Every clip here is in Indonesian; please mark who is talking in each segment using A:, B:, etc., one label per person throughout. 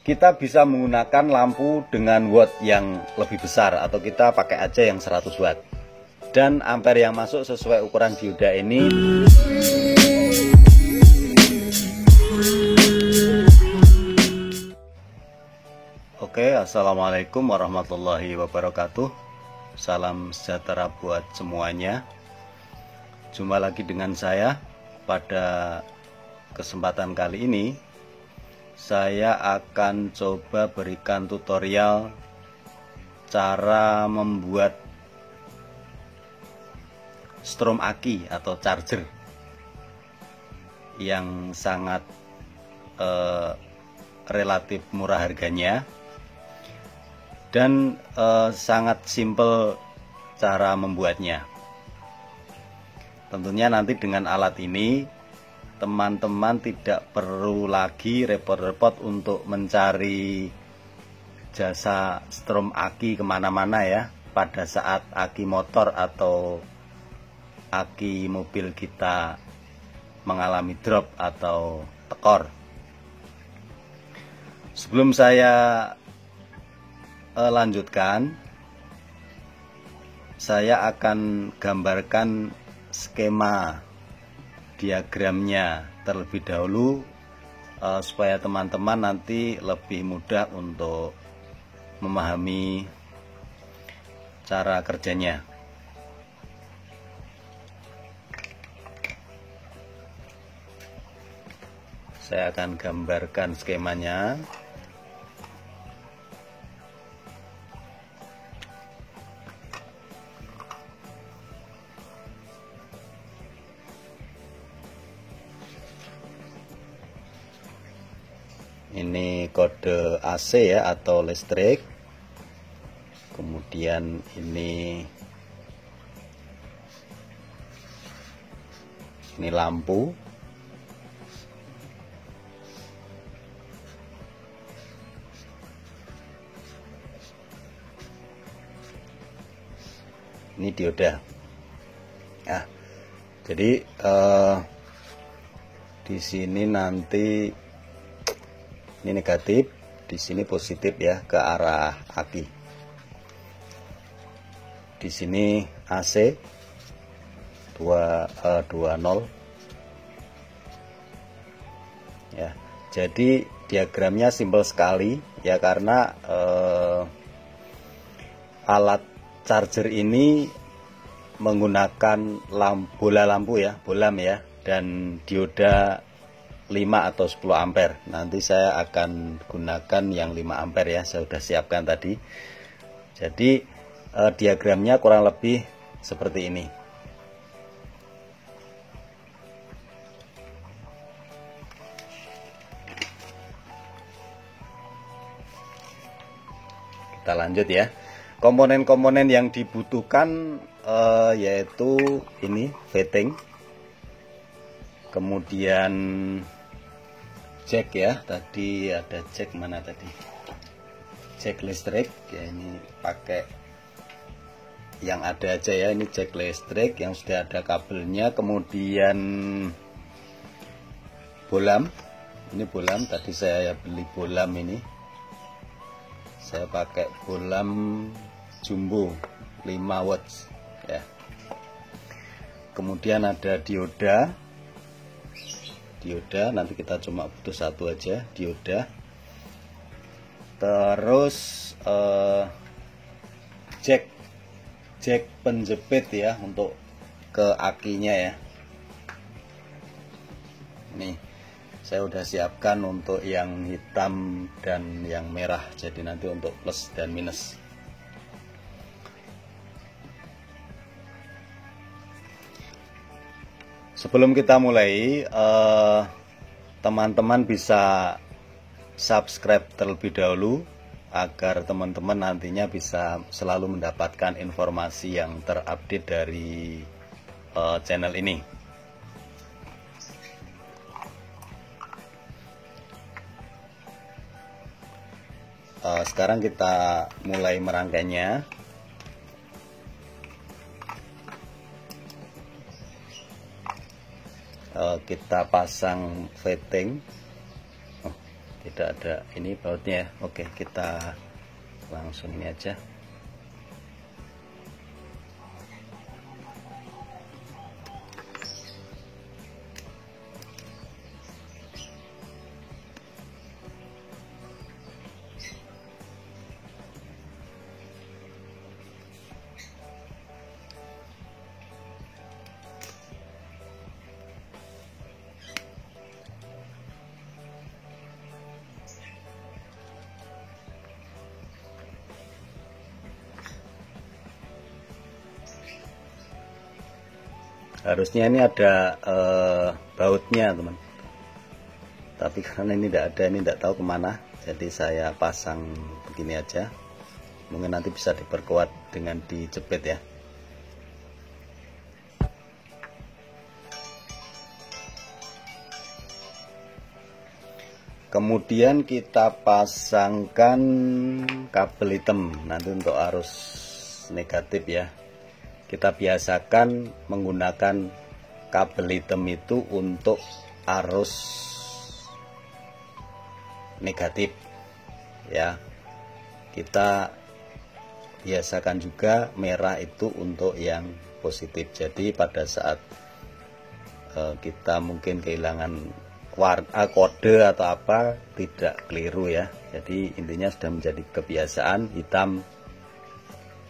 A: kita bisa menggunakan lampu dengan watt yang lebih besar, atau kita pakai aja yang 100 watt. Dan ampere yang masuk sesuai ukuran dioda ini. Oke, assalamualaikum warahmatullahi wabarakatuh. Salam sejahtera buat semuanya. Jumpa lagi dengan saya. Pada kesempatan kali ini saya akan coba berikan tutorial cara membuat strom aki atau charger yang sangat relatif murah harganya dan sangat simple cara membuatnya. Tentunya nanti dengan alat ini teman-teman tidak perlu lagi repot-repot untuk mencari jasa strom aki kemana-mana ya, pada saat aki motor atau aki mobil kita mengalami drop atau tekor. Sebelum saya lanjutkan, saya akan gambarkan skema diagramnya terlebih dahulu supaya teman-teman nanti lebih mudah untuk memahami cara kerjanya. Saya akan gambarkan skemanya. Ini kode AC ya, atau listrik. Kemudian ini lampu. Ini dioda. Nah, jadi di sini nanti ini negatif, di sini positif ya, ke arah aki. Di sini AC 20 ya. Jadi diagramnya simpel sekali ya, karena alat charger ini menggunakan bola lampu ya, bolam ya, dan dioda 5 atau 10 ampere. Nanti saya akan gunakan yang 5 ampere ya, saya sudah siapkan tadi. Jadi diagramnya kurang lebih seperti ini. Kita lanjut ya. Komponen-komponen yang dibutuhkan yaitu ini fitting, kemudian jack ya, tadi ada jack, mana tadi, jack listrik ya, ini pakai yang ada aja ya, ini jack listrik yang sudah ada kabelnya. Kemudian bolam, ini bolam, tadi saya beli bolam, ini saya pakai bolam jumbo 5 watts ya. Kemudian ada dioda, nanti kita cuma butuh satu aja dioda. Terus jack penjepit ya, untuk ke akinya ya. Nih saya udah siapkan untuk yang hitam dan yang merah, jadi nanti untuk plus dan minus. Sebelum kita mulai, teman-teman bisa subscribe terlebih dahulu agar teman-teman nantinya bisa selalu mendapatkan informasi yang terupdate dari channel ini. Sekarang kita mulai merangkainya. Kita pasang fitting. tidak ada ini bautnya. Oke, kita langsung ini aja. Harusnya ini ada bautnya teman, tapi karena ini tidak ada, ini tidak tahu kemana, jadi saya pasang begini aja. Mungkin nanti bisa diperkuat dengan dijepit ya. Kemudian kita pasangkan kabel hitam nanti untuk arus negatif ya. Kita biasakan menggunakan kabel hitam itu untuk arus negatif ya. Kita biasakan juga merah itu untuk yang positif. Jadi pada saat kita mungkin kehilangan warna kode atau apa, tidak keliru ya. Jadi intinya sudah menjadi kebiasaan, hitam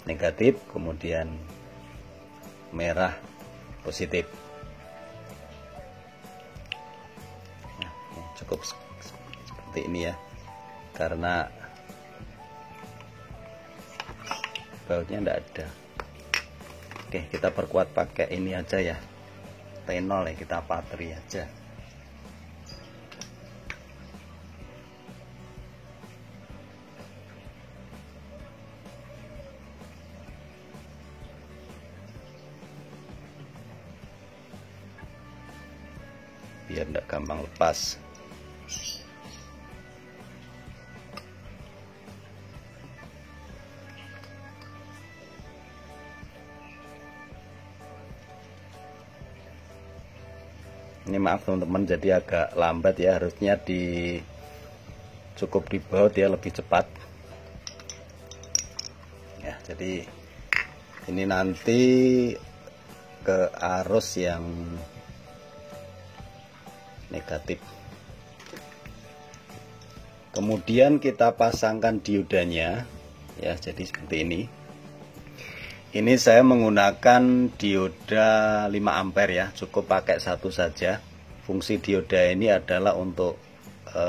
A: negatif, kemudian merah positif. Nah, cukup seperti ini ya, karena bautnya tidak ada. Oke, kita perkuat pakai ini aja ya, T0 ya, kita patri aja. Biar tidak gampang lepas. Ini maaf teman-teman, jadi agak lambat ya, harusnya cukup dibaut ya, lebih cepat ya. Jadi ini nanti ke arus yang negatif. Kemudian kita pasangkan diodanya ya, jadi seperti ini. Ini saya menggunakan dioda 5 ampere ya, cukup pakai satu saja. Fungsi dioda ini adalah untuk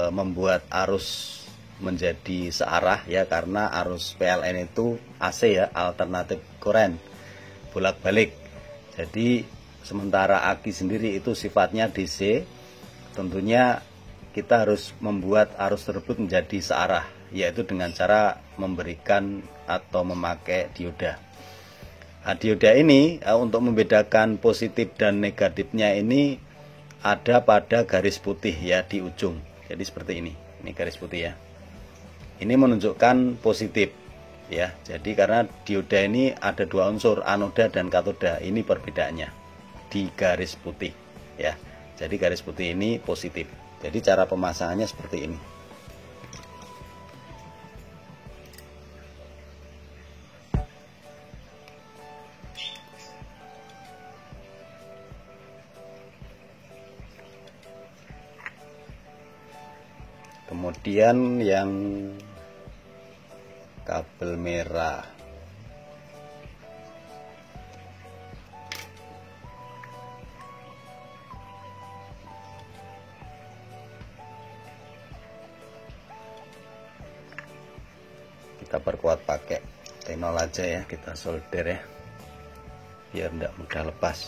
A: membuat arus menjadi searah ya, karena arus PLN itu AC ya, alternatif current, bolak-balik. Jadi sementara aki sendiri itu sifatnya DC. Tentunya kita harus membuat arus tersebut menjadi searah, yaitu dengan cara memberikan atau memakai dioda. Nah, dioda ini untuk membedakan positif dan negatifnya ini ada pada garis putih ya di ujung. Jadi seperti ini garis putih ya. Ini menunjukkan positif ya. Jadi karena dioda ini ada dua unsur, anoda dan katoda. Ini perbedaannya di garis putih ya. Jadi garis putih ini positif. Jadi cara pemasangannya seperti ini. Kemudian yang kabel merah, kita perkuat pakai T0 aja ya, kita solder ya, biar tidak mudah lepas.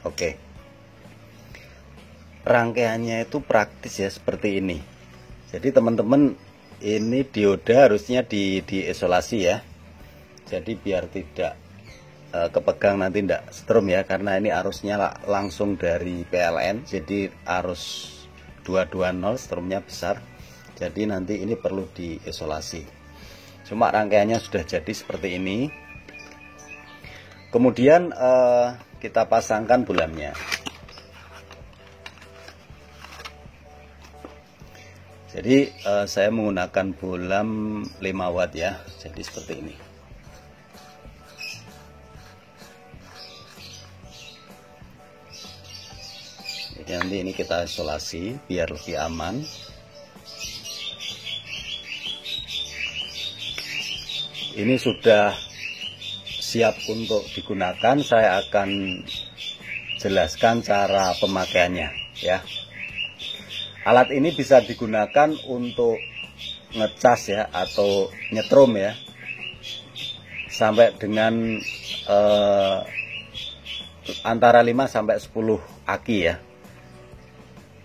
A: Oke, rangkaiannya itu praktis ya, seperti ini. Jadi teman-teman ini dioda harusnya diisolasi ya. Jadi biar tidak kepegang nanti tidak strom ya, karena ini arusnya langsung dari PLN, jadi arus 220 stromnya besar, jadi nanti ini perlu diisolasi. Cuma rangkaiannya sudah jadi seperti ini. Kemudian kita pasangkan bolamnya. Jadi saya menggunakan bolam 5 watt ya, jadi seperti ini. Jadi nanti ini kita isolasi biar lebih aman. Ini sudah siap untuk digunakan. Saya akan jelaskan cara pemakaiannya ya. Alat ini bisa digunakan untuk ngecas ya, atau nyetrum ya, sampai dengan antara 5 sampai 10 aki ya,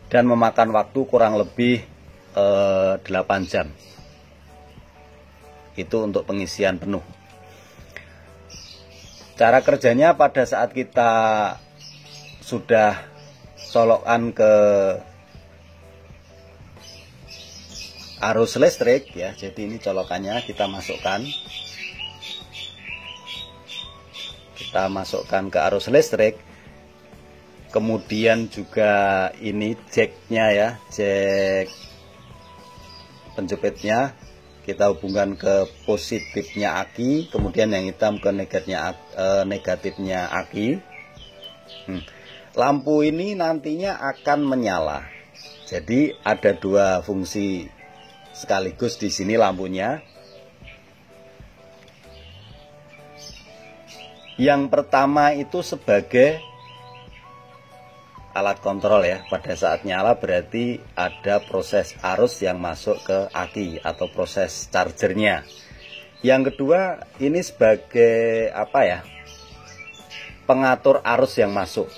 A: dan memakan waktu kurang lebih 8 jam. Itu untuk pengisian penuh. Cara kerjanya pada saat kita sudah colokan ke arus listrik ya, jadi ini colokannya kita masukkan ke arus listrik. Kemudian juga ini jacknya ya, jack penjepitnya kita hubungkan ke positifnya aki, kemudian yang hitam ke negatifnya aki. Lampu ini nantinya akan menyala, jadi ada 2 fungsi sekaligus di sini lampunya. Yang pertama itu sebagai alat kontrol ya, pada saat nyala berarti ada proses arus yang masuk ke aki atau proses chargernya. Yang kedua ini sebagai apa ya, pengatur arus yang masuk.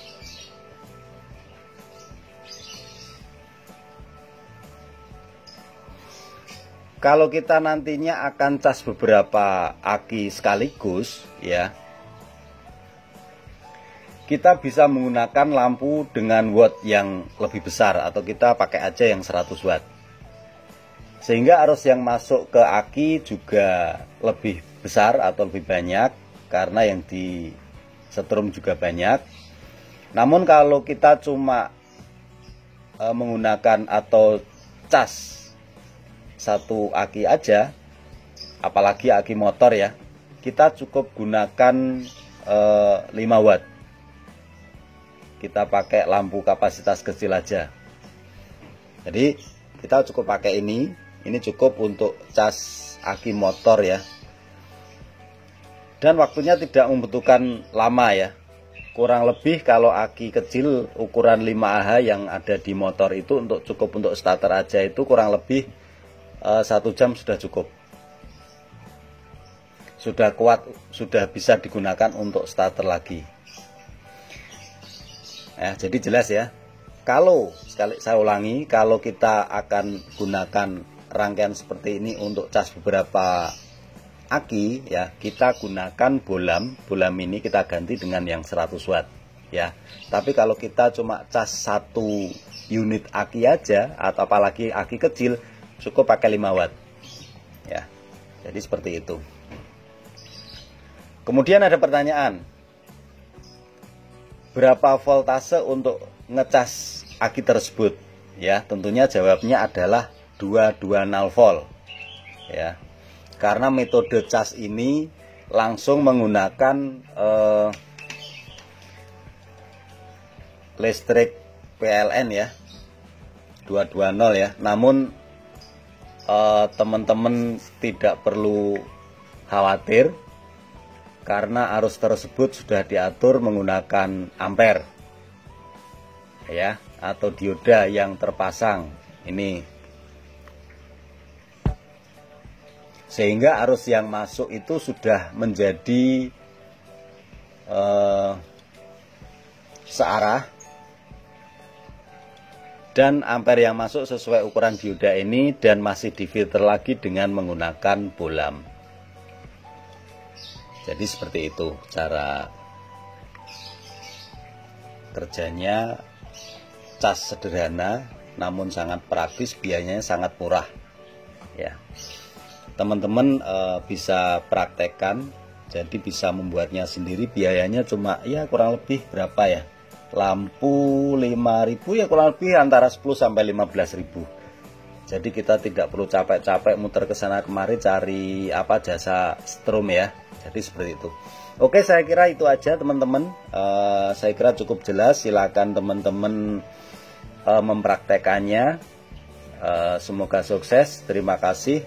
A: Kalau kita nantinya akan cas beberapa aki sekaligus ya, kita bisa menggunakan lampu dengan watt yang lebih besar, atau kita pakai aja yang 100 watt. Sehingga arus yang masuk ke aki juga lebih besar atau lebih banyak, karena yang di setrum juga banyak. Namun kalau kita cuma menggunakan atau cas 1 aki aja, apalagi aki motor ya, kita cukup gunakan 5 watt. Kita pakai lampu kapasitas kecil aja. Jadi kita cukup pakai ini cukup untuk cas aki motor ya. Dan waktunya tidak membutuhkan lama ya. Kurang lebih kalau aki kecil ukuran 5Ah yang ada di motor itu cukup untuk starter aja, itu kurang lebih 1 jam sudah cukup. Sudah kuat, sudah bisa digunakan untuk starter lagi. Jadi jelas ya. Kalau saya ulangi, kalau kita akan gunakan rangkaian seperti ini untuk cas beberapa aki ya, kita gunakan bolam ini kita ganti dengan yang 100 watt ya. Tapi kalau kita cuma cas 1 unit aki aja, atau apalagi aki kecil, cukup pakai 5 watt ya. Jadi seperti itu. Kemudian ada pertanyaan, berapa voltase untuk ngecas aki tersebut ya? Tentunya jawabnya adalah 220 volt ya, karena metode cas ini langsung menggunakan listrik PLN ya, 220 ya. Namun teman-teman tidak perlu khawatir, karena arus tersebut sudah diatur menggunakan ampere ya, atau dioda yang terpasang ini, sehingga arus yang masuk itu sudah menjadi searah dan ampere yang masuk sesuai ukuran dioda ini, dan masih difilter lagi dengan menggunakan bolam. Jadi seperti itu cara kerjanya. Cas sederhana namun sangat praktis, biayanya sangat murah ya. Teman-teman bisa praktekkan, jadi bisa membuatnya sendiri. Biayanya cuma ya kurang lebih berapa ya, lampu 5.000 ya, kurang lebih antara 10 sampai 15.000. Jadi kita tidak perlu capek-capek muter ke sana kemari cari jasa strom ya. Jadi seperti itu. Oke, saya kira itu aja teman-teman. Saya kira cukup jelas. Silakan teman-teman mempraktekannya. Semoga sukses. Terima kasih.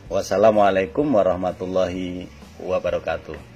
A: Wassalamualaikum warahmatullahi wabarakatuh.